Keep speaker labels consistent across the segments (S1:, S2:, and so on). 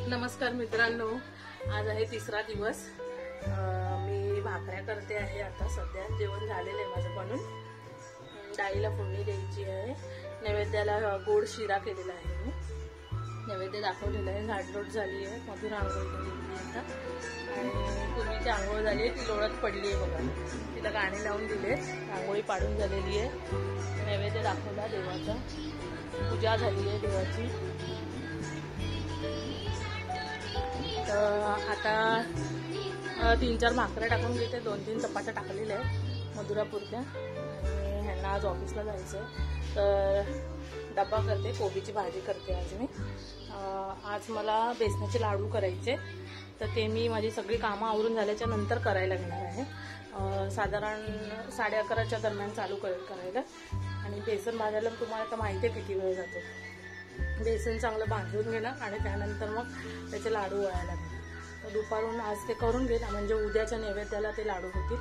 S1: नमस्कार मित्रांनो, आज आहे तिसरा दिवस। मी भाकऱ्या करते आहे। आता सध्या जेवण झालेलं आहे माझं बनून। डाळीला फोडणी द्यायची आहे। नैवेद्याला गोड शिरा केलेला आहे। मी नैवेद्य दाखवलेला आहे। झाडलोट झाली आहे। मधुर आंघोळ केलेली आहे आता। आणि पूर्वीची आंघोळ झाली आहे, ती लोळत पडली आहे बघा। तिला गाणे लावून दिले, आंघोळी पाडून झालेली आहे। नैवेद्य दाखवला देवाचा, पूजा झाली आहे देवाची। आता 3-4 भाकऱ्या टाकून घेते, 2-3 चपात्या टाकलेल्या आहेत मधुरापुरत्या। आणि ह्यांना आज ऑफिसला जायचं आहे, तर डब्बा करते। कोबीची भाजी करते आज मी। आज मला बेसनाचे लाडू करायचे, तर ते मी माझी सगळी कामं आवरून झाल्याच्या नंतर करायला घेणार आहे। साधारण 11:30च्या दरम्यान चालू करायला। आणि बेसन भाजायला तुम्हाला तर माहिती आहे किती वेळ जातो। बेसन चांगलं भाजून घेणार आणि त्यानंतर मग त्याचे लाडू वळायला घेणार। तर दुपारून आज ते करून घेणार, म्हणजे उद्याच्या नैवेद्याला ते लाडू होतील।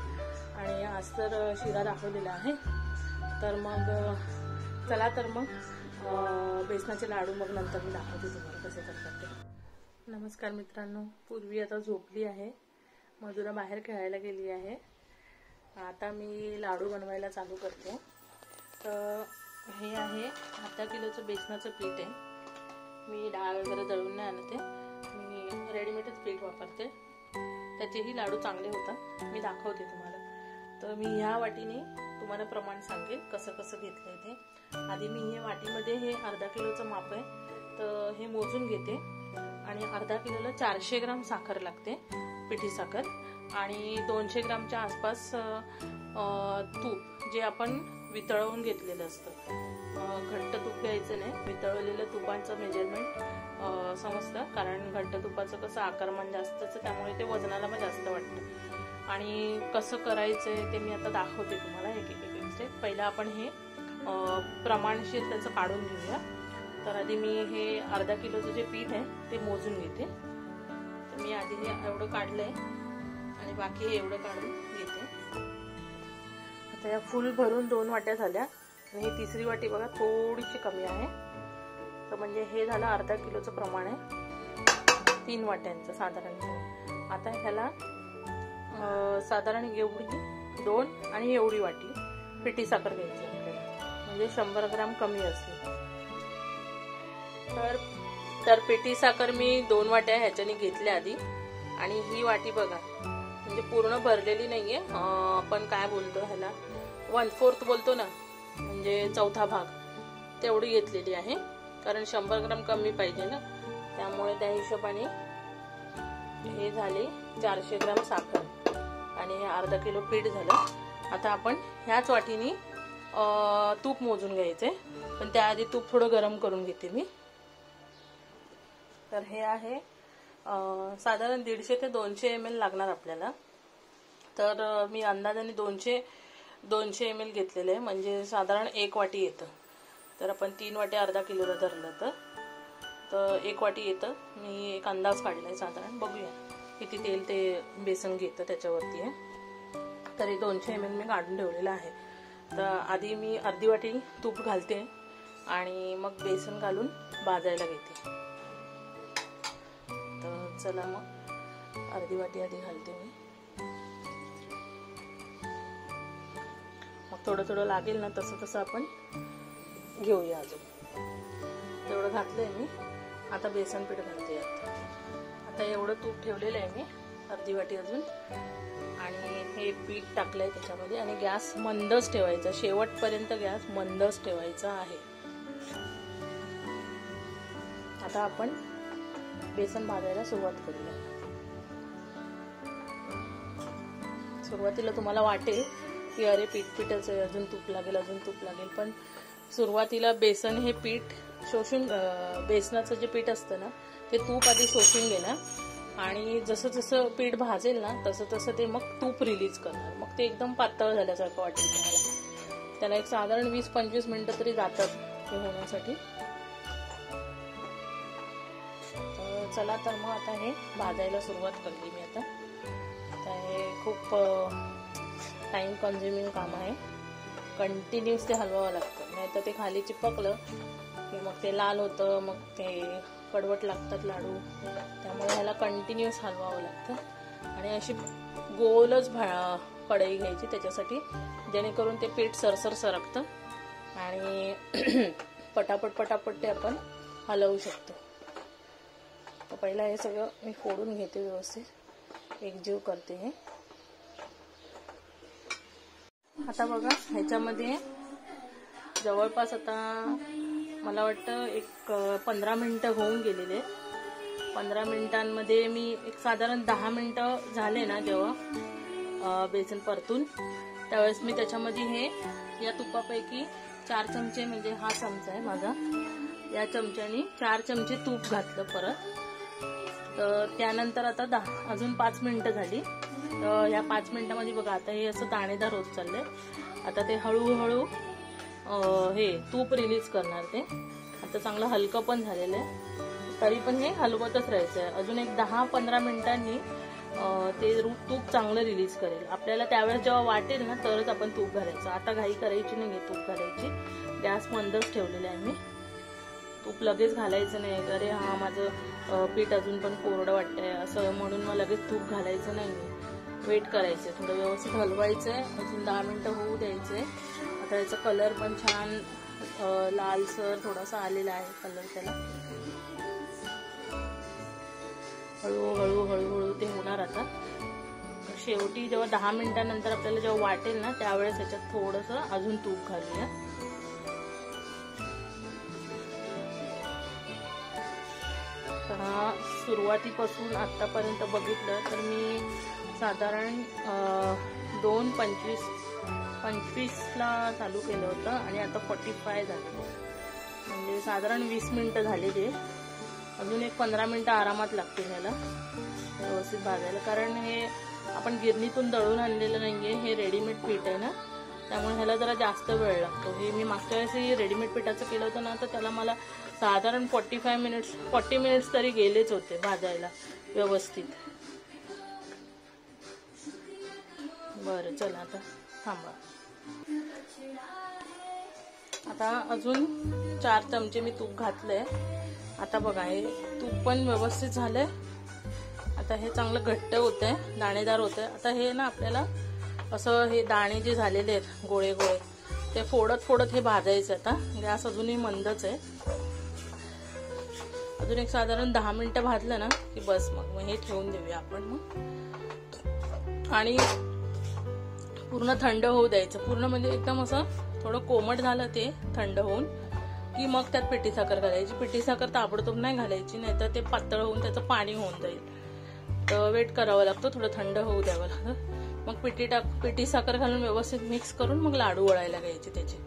S1: आणि आज तर शिरा दाखवलेला आहे, तर मग चला तर मग बेसनाचे लाडू मग नंतर मी दाखवते तुम्हाला कसे करतात ते। नमस्कार मित्रांनो, पूर्वी आता झोपली आहे, मधुरा बाहेर खेळायला गेली आहे। आता मी लाडू बनवायला चालू करते। तर हे आहे अर्धा किलोचं बेसनाचं पीठ आहे। मी डाळ वगैरे दळून नाही आणते, मी रेडीमेडच पीठ वापरते, त्याचेही लाडू चांगले होतात। मी दाखवते तुम्हाला। तर मी ह्या वाटीने तुम्हाला प्रमाण सांगेल कसं कसं घेतलंय ते। आधी मी हे वाटीमध्ये हे अर्धा किलोचं माप आहे, तर हे मोजून घेते। आणि अर्धा किलोला 400 ग्राम साखर लागते, पिठी साखर। आणि 200 ग्रामच्या आसपास तूप, जे आपण वितळवून घेतलेलं असतं। घट्ट तूप घ्यायचं नाही, वितळवलेलं तुपाचं मेजरमेंट समजतं, कारण घट्ट तुपाचं कसं आकारमान जास्त असतं, त्यामुळे ते वजनाला पण जास्त वाटतं। आणि कसं करायचंय ते मी आता दाखवते तुम्हाला एक एक स्टेप। पहिलं आपण हे प्रमाणशीर त्याचं काढून घेऊया। तर आधी मी हे अर्धा किलोचं जे पीठ आहे ते मोजून घेते। तर मी आधी हे एवढं काढलंय आणि बाकी हे एवढं काढून घेते। आता या फुल भरून 2 वाट्या झाल्या आणि ही तिसरी वाटी बघा थोडीशी कमी आहे। तर म्हणजे हे झालं अर्धा किलोचं प्रमाण आहे, 3 वाट्यांचं साधारण। आता ह्याला साधारण एवढी 2 आणि एवढी वाटी पिठी साखर घ्यायची आपल्याला, म्हणजे 100 ग्राम कमी असली। तर पिठी साखर मी 2 वाट्या ह्याच्याने घेतल्या आधी। आणि ही वाटी बघा, म्हणजे पूर्ण भरलेली नाहीये, आपण काय बोलतो ह्याला 1/4 बोलतो ना, म्हणजे चौथा भाग, तेवढी घेतलेली आहे। कारण 100 ग्राम कमी पाहिजे ना, त्यामुळे त्या हिशोबाने हे झाले 400 ग्राम साखर आणि हे अर्धा किलो पीठ झालं। आता आपण ह्याच वाटीने तूप मोजून घ्यायचंय, पण त्याआधी तूप थोडं गरम करून घेते मी। तर हे आहे साधारण 150 ते 200 ml लागणार आपल्याला। तर मी अंदाजाने 200 ml घेतलेले आहे, म्हणजे साधारण 1 वाटी येतं। तर आपण 3 वाट्या अर्धा किलोला धरलं तर 1 वाटी येतं। मी एक अंदाज काढलाय साधारण, बघूया किती तेल ते बेसन घेतं त्याच्यावरती आहे। तरी 200 ml मी काढून ठेवलेलं आहे। तर आधी मी अर्धी वाटी तूप घालते आणि मग बेसन घालून भाजायला घेते। तर चला मग अर्धी वाटी आधी घालते मी। मग थोडं थोडं लागेल ना, तसं तसं आपण घेऊया। अजून तेवढं घातलंय मी। आता बेसन पीठ घालते। आता एवढं तूप ठेवलेलं आहे मी, अर्धी वाटी अजून। आणि हे पीठ टाकलंय त्याच्यामध्ये आणि गॅस मंदच ठेवायचा, शेवटपर्यंत गॅस मंदच ठेवायचा आहे। आता आपण बेसन भाजायला सुरुवात करूया। सुरुवातीला तुम्हाला वाटेल की अरे पीठच आहे, अजून तूप लागेल, पण सुरुवातीला बेसन हे पीठ शोषून, बेसनाचं जे पीठ असतं ना ते तूप आधी शोषून घेणार। आणि जसं जसं पीठ भाजेल ना तसं तसं ते मग तूप रिलीज करणार, मग ते एकदम पातळ झाल्यासारखं वाटेल तुम्हाला। त्याला एक साधारण 20-25 मिनिटं तरी जातात हे होण्यासाठी। तर चला तर मग आता हे भाजायला सुरुवात करते मी। आता हे खूप टाइम कन्झ्युमिंग काम आहे, कंटिन्यूस ते हलवावं लागतं, नाही तर ते खाली चिपकलं की मग ते लाल होतं, मग ते कडवट लागतात लाडू, त्यामुळे ह्याला कंटिन्यूअस हलवावं लागतं. आणि अशी गोलच कढई घ्यायची त्याच्यासाठी, जेणेकरून ते पीठ सरसर सरकतं आणि पटापट ते आपण हलवू शकतो. तर पहिला हे सगळं मी फोडून घेते, व्यवस्थित एकजीव करते हे. आता बघा ह्याच्यामध्ये जवळपास आता मला वाटतं एक 15 मिनिटं होऊन गेलेले. 15 मिनिटांमध्ये मी एक साधारण 10 मिनिटं झाले ना जेव्हा बेसन परतून, त्यावेळेस मी त्याच्यामध्ये हे या तुपापैकी 4 चमचे, म्हणजे हा चमचा आहे माझा, या चमच्यानी 4 चमचे तूप घातलं परत. तर त्यानंतर आता अजून 5 मिनिटं झाली. तर या 5 मिनिटांमध्ये बघा आता हे असं दाणेदार होत चाललंय. आता ते हळूहळू हे तूप रिलीज करणार. ते आता चांगलं हलकं पण झालेलं आहे, तरी पण हे हलवतच राहायचं आहे. अजून एक 10-15 मिनिटांनी ते तूप चांगलं रिलीज करेल. आपल्याला त्यावेळेस जेव्हा वाटेल ना तरच आपण तूप घालायचं. आता घाई करायची नाही तूप घालायची. गॅस मंदच ठेवलेला आहे मी. तूप लगेच घालायचं नाही, अरे हा माझं पीठ अजून पण कोरडं वाटतंय असं म्हणून मग लगेच तूप घालायचं नाही. वेट करायचं, थोडं व्यवस्थित हलवायचं आहे. अजून 10 मिनिटं होऊ द्यायचे. आता याचा कलर पण छान लालसर थोडासा आलेला आहे कलर त्याला. हळूहळू ते होणार. आता शेवटी जेव्हा 10 मिनिटांनंतर आपल्याला जेव्हा वाटेल ना त्यावेळेस याच्यात थोडंसं अजून तूप घालूया. सुरुवातीपासून आतापर्यंत बघितलं तर मी साधारण 2:25ला चालू केलं होतं आणि आता 45 झालं, म्हणजे साधारण 20 मिनिटं झाले ते. अजून एक 15 मिनिटं आरामात लागतील ह्याला व्यवस्थित भाजायला, कारण हे आपण गिरणीतून दळून आणलेलं नाहीये, हे रेडीमेड पीठ आहे ना, त्यामुळे ह्याला जरा जास्त वेळ लागतो. हे मी मागच्या वेळेस रेडीमेड पिठाचं केलं होतं ना, तर त्याला मला साधारण 40 मिनिट्स तरी गेलेच होते भाजायला व्यवस्थित. बरं चला आता थांबा. आता अजून 4 चमचे मी तूप घातलंय. आता बघा हे तूप पण व्यवस्थित झालंय. आता हे चांगलं घट्ट होतंय, दाणेदार होतंय. आता हे ना आपल्याला असं हे दाणे जे झालेले आहेत गोळे गोळे ते फोडत हे भाजायचं. आता गॅस अजूनही मंदच आहे. अजून एक साधारण 10 मिनिटं भाजलं ना की बस, मग हे ठेवून देऊया आपण मग. आणि पूर्ण थंड होऊ द्यायचं. पूर्ण म्हणजे एकदम असं थोडं कोमट झालं ते थंड होऊन की मग त्यात पिठी साखर घालायची. पिठी साखर ताबडतोब नाही घालायची, नाही तर ते पातळ होऊन त्याचं पाणी होऊन जाईल. तर वेट करावं लागतं, थोडं थंड होऊ द्यावं लागतं. मग पिठी साखर घालून व्यवस्थित मिक्स करून मग लाडू वळायला घ्यायचे त्याचे.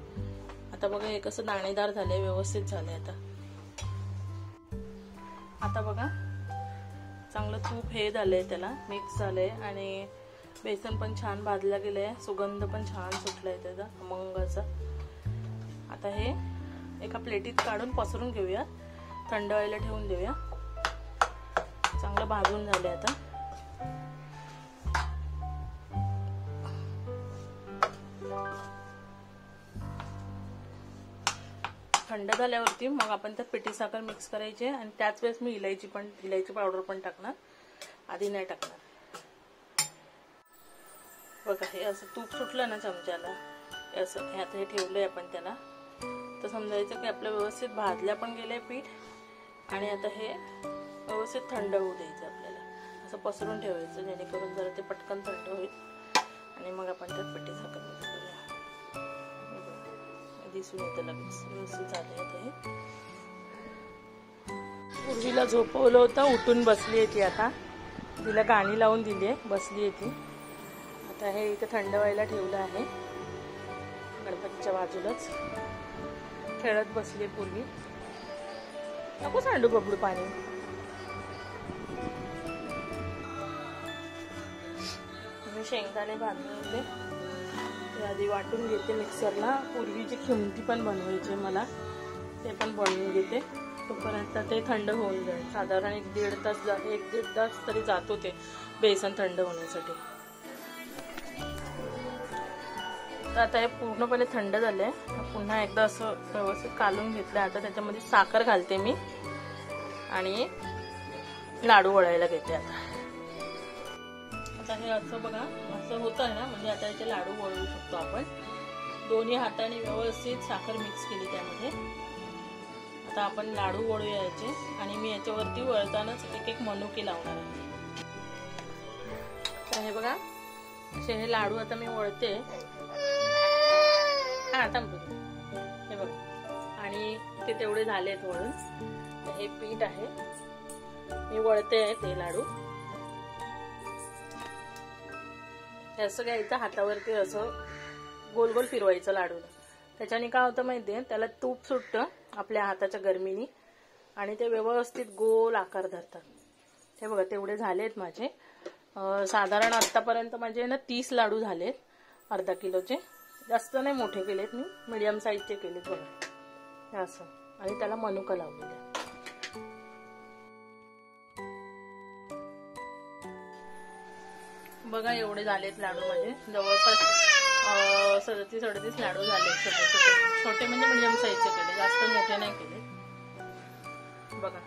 S1: आता बघा हे कसं दाणेदार झालंय, व्यवस्थित झालंय. आता बघा चांगलं तूप हे झालंय, त्याला मिक्स झालंय आणि बेसन पण छान भाजलं गेलंय. सुगंध पण छान सुटलाय त्याचा खमंगाचा. आता हे एका प्लेटीत काढून पसरून घेऊया, थंड व्हायला ठेवून देऊया. चांगलं भाजून झालंय. आता थंड झाल्यावरती मग आपण त्यात पिठी साखर मिक्स करायची आणि त्याच वेळेस मी इलायची पावडर पण टाकणार, आधी नाही टाकणार. बघा हे असं तूप सुटलं ना चमच्याला, असं ह्यात हे ठेवलंय आपण त्याला, तर समजायचं की आपलं व्यवस्थित भाजल्या पण गेलंय पीठ. आणि आता हे व्यवस्थित थंड होऊ द्यायचं आपल्याला. असं पसरून ठेवायचं जेणेकरून जरा ते पटकन थंड होईल. आणि मग आपण त्यात पिठी साखर मिक्स करूया. दिसून येतं लगेच व्यवस्थित झालंय. आता हे पूर्वीला झोपवलं होतं, उठून बसली आहे ती. आता तिला गाणी लावून दिली आहे, बसली आहे ती. आता हे इथे थंड व्हायला ठेवलं आहे गणपतीच्या बाजूलाच, खेळत बसली आहे पूर्वी. नको सांडू बबडू पाणी. मी शेंगदाणे भाजले ते आधी वाटून घेते मिक्सरला. पूर्वीची खिमटी पण बनवायची मला, ते पण बनवून घेते. तोपर्यंत ते थंड होऊन जाईल. साधारण 1-1.5 तास तरी जातो ते बेसन थंड होण्यासाठी. तर आता हे पूर्णपणे थंड झालंय. पुन्हा एकदा असं व्यवस्थित कालून घेतलं. आता त्याच्यामध्ये साखर घालते मी. आणि लाडू वळायला घेते आता हे असं बघा, असं होतं ना, म्हणजे आता याचे लाडू वळवू शकतो आपण. दोन्ही हाताने व्यवस्थित साखर मिक्स केली त्यामध्ये. आता आपण लाडू वळूया याचे आणि मी याच्यावरती वळतानाच एक एक मनुके लावणार आहे. तर हे बघा, असे हे लाडू आता मी वळते. आता हे बघा, आणि ते तेवढे झालेत वळून. हे पीठ आहे, मी वळते ते लाडू. असं घ्यायचं हातावरती, असं गोल गोल फिरवायचं लाडूला. त्याच्याने काय होतं माहितीये, त्याला तूप सुटतं आपल्या हाताच्या गरमीनी आणि ते व्यवस्थित गोल आकार धरतात. हे बघा, तेवढे झालेत माझे. साधारण आतापर्यंत माझे ना 30 लाडू झालेत, अर्धा किलोचे. जास्त नाही मोठे केलेत मी, मीडियम साईजचे केलेत बघा असं. आणि त्याला मनुका लावलेला. बघा एवढे झालेत लाडू माझे. जवळपास 37-38 लाडू झाले. छोटे छोटे म्हणजे मीडियम साईजचे केले, जास्त मोठे नाही केले. बघा